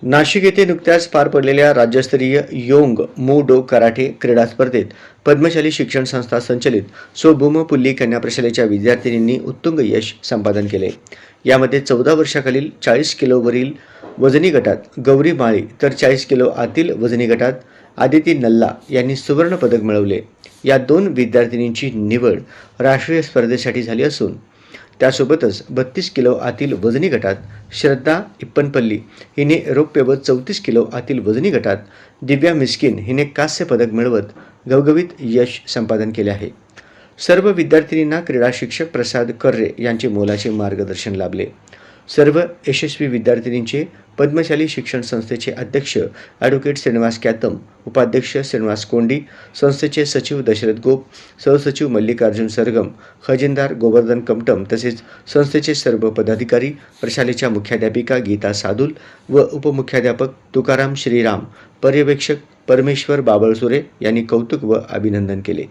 नाशिक येथे नुकत्याच पार पडलेल्या राज्यस्तरीय योंग मू डो कराटे क्रीडा स्पर्धेत पद्मशाली शिक्षण संस्था संचलित स्वभूमपुल्ली कन्या प्रशालेच्या विद्यार्थिनींनी उत्तुंग यश संपादन केले। यामध्ये 14 वर्षाखालील 40 किलोवरील वजनी गटात गौरी माळी तर 40 किलो आतील वजनी गटात आदिती नल्ला यांनी सुवर्ण पदक मिळवले। या दोन विद्यार्थिनींची निवड राष्ट्रीय स्पर्धेसाठी झाली असून त्यासोबतच 32 किलो आतील वजनी गटात श्रद्धा इप्पनपल्ली हिने रौप्य व 34 किलो आतील वजनी गटात दिव्या मिस्किन हिने कांस्य पदक मिळवत घवघवीत यश संपादन केले आहे। सर्व विद्यार्थिनींना क्रीडा शिक्षक प्रसाद कर्रे यांचे मोलाचे मार्गदर्शन लाभले। सर्व यशस्वी विद्यार्थिनींचे पद्मशाली शिक्षण संस्थेचे अध्यक्ष ॲडव्होकेट श्रीनिवास कॅतम, उपाध्यक्ष श्रीनिवास कोंडी, संस्थेचे सचिव दशरथ गोप, सहसचिव मल्लिकार्जुन सरगम, खजिनदार गोवर्धन कमटम तसेच संस्थेचे सर्व पदाधिकारी, प्रशालेच्या मुख्याध्यापिका गीता सादुल व उपमुख्याध्यापक तुकाराम श्रीराम, पर्यवेक्षक परमेश्वर बाबळसुरे यांनी कौतुक व अभिनंदन केले।